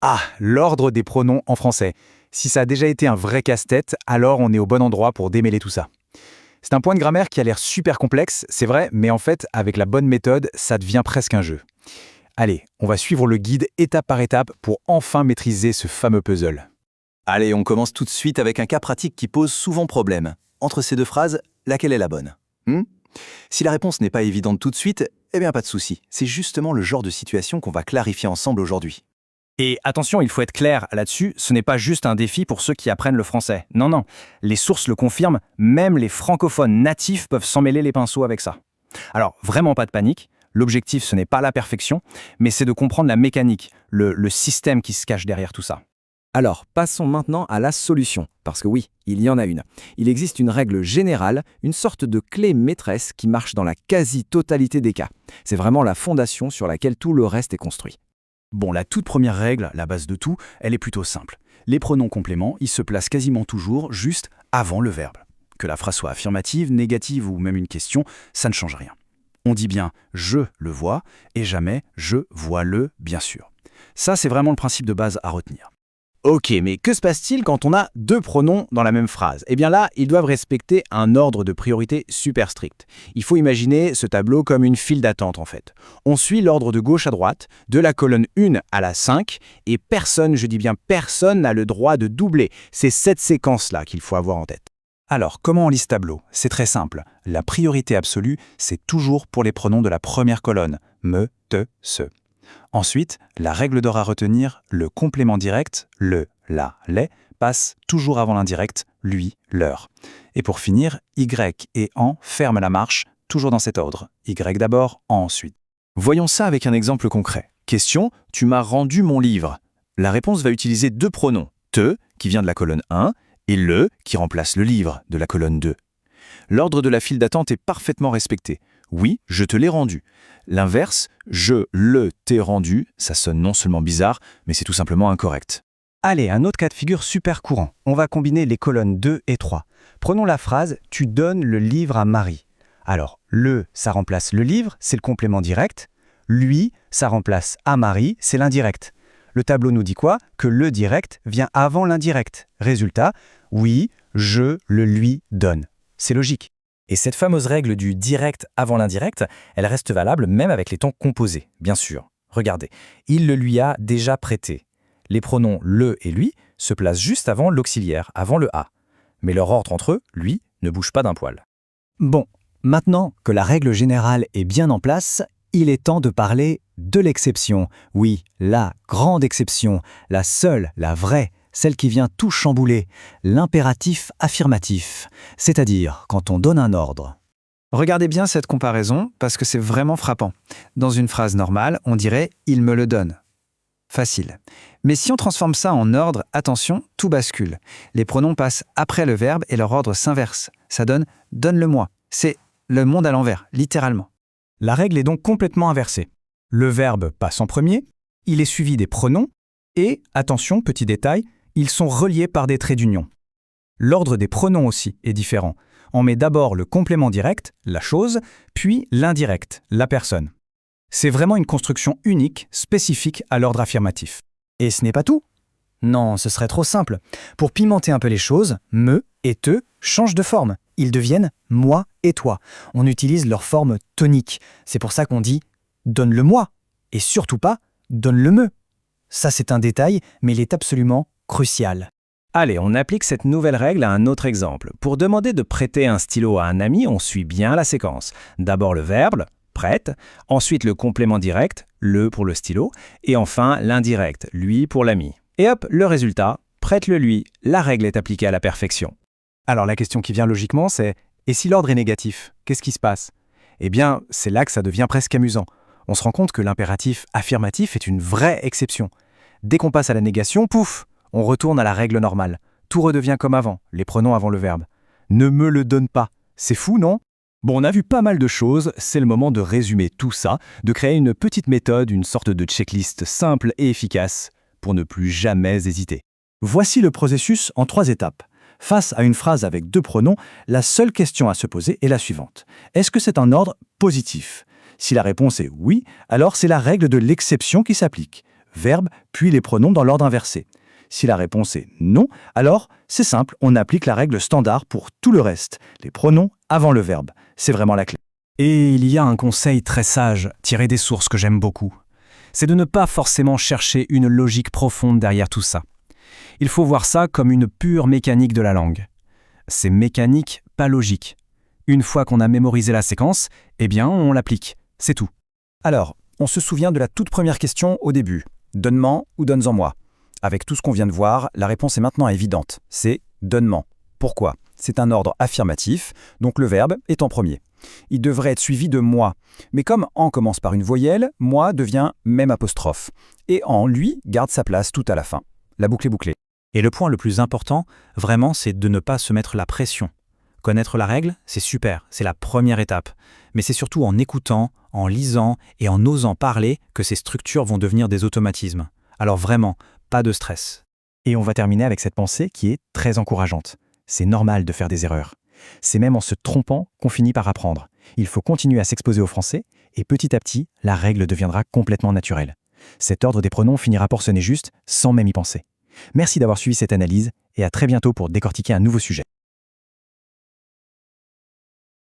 Ah, l'ordre des pronoms en français. Si ça a déjà été un vrai casse-tête, alors on est au bon endroit pour démêler tout ça. C'est un point de grammaire qui a l'air super complexe, c'est vrai, mais en fait, avec la bonne méthode, ça devient presque un jeu. Allez, on va suivre le guide étape par étape pour enfin maîtriser ce fameux puzzle. Allez, on commence tout de suite avec un cas pratique qui pose souvent problème. Entre ces deux phrases, laquelle est la bonne? Si la réponse n'est pas évidente tout de suite, eh bien pas de souci. C'est justement le genre de situation qu'on va clarifier ensemble aujourd'hui. Et attention, il faut être clair là-dessus, ce n'est pas juste un défi pour ceux qui apprennent le français. Non, non, les sources le confirment, même les francophones natifs peuvent s'emmêler les pinceaux avec ça. Alors, vraiment pas de panique, l'objectif ce n'est pas la perfection, mais c'est de comprendre la mécanique, le système qui se cache derrière tout ça. Alors, passons maintenant à la solution, parce que oui, il y en a une. Il existe une règle générale, une sorte de clé maîtresse qui marche dans la quasi-totalité des cas. C'est vraiment la fondation sur laquelle tout le reste est construit. Bon, la toute première règle, la base de tout, elle est plutôt simple. Les pronoms compléments, ils se placent quasiment toujours juste avant le verbe. Que la phrase soit affirmative, négative ou même une question, ça ne change rien. On dit bien « je le vois » et jamais « je vois le » bien sûr. Ça, c'est vraiment le principe de base à retenir. Ok, mais que se passe-t-il quand on a deux pronoms dans la même phrase? Eh bien là, ils doivent respecter un ordre de priorité super strict. Il faut imaginer ce tableau comme une file d'attente en fait. On suit l'ordre de gauche à droite, de la colonne 1 à la 5, et personne, je dis bien personne, n'a le droit de doubler. C'est cette séquence-là qu'il faut avoir en tête. Alors, comment on lit ce tableau? C'est très simple. La priorité absolue, c'est toujours pour les pronoms de la première colonne. Me, te, ce. Ensuite, la règle d'or à retenir, le complément direct, le, la, les, passe toujours avant l'indirect, lui, leur. Et pour finir, y et en ferment la marche, toujours dans cet ordre. Y d'abord, en ensuite. Voyons ça avec un exemple concret. Question, tu m'as rendu mon livre. La réponse va utiliser deux pronoms, te, qui vient de la colonne 1, et le, qui remplace le livre, de la colonne 2. L'ordre de la file d'attente est parfaitement respecté. Oui, je te l'ai rendu. L'inverse, je le t'ai rendu, ça sonne non seulement bizarre, mais c'est tout simplement incorrect. Allez, un autre cas de figure super courant. On va combiner les colonnes 2 et 3. Prenons la phrase « Tu donnes le livre à Marie ». Alors, le, ça remplace le livre, c'est le complément direct. Lui, ça remplace à Marie, c'est l'indirect. Le tableau nous dit quoi? Que le direct vient avant l'indirect. Résultat, oui, je le lui donne. C'est logique. Et cette fameuse règle du direct avant l'indirect, elle reste valable même avec les temps composés, bien sûr. Regardez, il le lui a déjà prêté. Les pronoms le et lui se placent juste avant l'auxiliaire, avant le a. Mais leur ordre entre eux, lui, ne bouge pas d'un poil. Bon, maintenant que la règle générale est bien en place, il est temps de parler de l'exception. Oui, la grande exception, la seule, la vraie, celle qui vient tout chambouler, l'impératif affirmatif, c'est-à-dire quand on donne un ordre. Regardez bien cette comparaison parce que c'est vraiment frappant. Dans une phrase normale, on dirait « il me le donne ». Facile. Mais si on transforme ça en ordre, attention, tout bascule. Les pronoms passent après le verbe et leur ordre s'inverse. Ça donne « donne-le-moi ». C'est le monde à l'envers, littéralement. La règle est donc complètement inversée. Le verbe passe en premier, il est suivi des pronoms et, attention, petit détail, ils sont reliés par des traits d'union. L'ordre des pronoms aussi est différent. On met d'abord le complément direct, la chose, puis l'indirect, la personne. C'est vraiment une construction unique, spécifique à l'ordre affirmatif. Et ce n'est pas tout. Non, ce serait trop simple. Pour pimenter un peu les choses, me et te changent de forme. Ils deviennent moi et toi. On utilise leur forme tonique. C'est pour ça qu'on dit donne-le-moi et surtout pas donne-le-me. Ça, c'est un détail, mais il est absolument crucial. Allez, on applique cette nouvelle règle à un autre exemple. Pour demander de prêter un stylo à un ami, on suit bien la séquence. D'abord le verbe, prête, ensuite le complément direct, le pour le stylo, et enfin l'indirect, lui pour l'ami. Et hop, le résultat, prête-le lui. La règle est appliquée à la perfection. Alors la question qui vient logiquement, c'est « et si l'ordre est négatif, qu'est-ce qui se passe ?» Eh bien, c'est là que ça devient presque amusant. On se rend compte que l'impératif affirmatif est une vraie exception. Dès qu'on passe à la négation, pouf, on retourne à la règle normale. Tout redevient comme avant, les pronoms avant le verbe. Ne me le donne pas. C'est fou, non? Bon, on a vu pas mal de choses, c'est le moment de résumer tout ça, de créer une petite méthode, une sorte de checklist simple et efficace, pour ne plus jamais hésiter. Voici le processus en 3 étapes. Face à une phrase avec 2 pronoms, la seule question à se poser est la suivante. Est-ce que c'est un ordre positif? Si la réponse est oui, alors c'est la règle de l'exception qui s'applique. verbe, puis les pronoms dans l'ordre inversé. Si la réponse est non, alors c'est simple, on applique la règle standard pour tout le reste, les pronoms avant le verbe. C'est vraiment la clé. Et il y a un conseil très sage, tiré des sources que j'aime beaucoup. C'est de ne pas forcément chercher une logique profonde derrière tout ça. Il faut voir ça comme une pure mécanique de la langue. C'est mécanique, pas logique. Une fois qu'on a mémorisé la séquence, eh bien, on l'applique. C'est tout. Alors, on se souvient de la toute première question au début. Donne-m'en ou donne-en-moi. Avec tout ce qu'on vient de voir, la réponse est maintenant évidente. C'est donne-m'en. Pourquoi? C'est un ordre affirmatif, donc le verbe est en premier. Il devrait être suivi de moi. Mais comme en commence par une voyelle, moi devient même apostrophe. Et en, lui, garde sa place tout à la fin. La boucle est bouclée. Et le point le plus important, vraiment, c'est de ne pas se mettre la pression. Connaître la règle, c'est super, c'est la première étape. Mais c'est surtout en écoutant, en lisant et en osant parler que ces structures vont devenir des automatismes. Alors vraiment, pas de stress. Et on va terminer avec cette pensée qui est très encourageante. C'est normal de faire des erreurs. C'est même en se trompant qu'on finit par apprendre. Il faut continuer à s'exposer au français et petit à petit, la règle deviendra complètement naturelle. Cet ordre des pronoms finira par sonner juste sans même y penser. Merci d'avoir suivi cette analyse et à très bientôt pour décortiquer un nouveau sujet.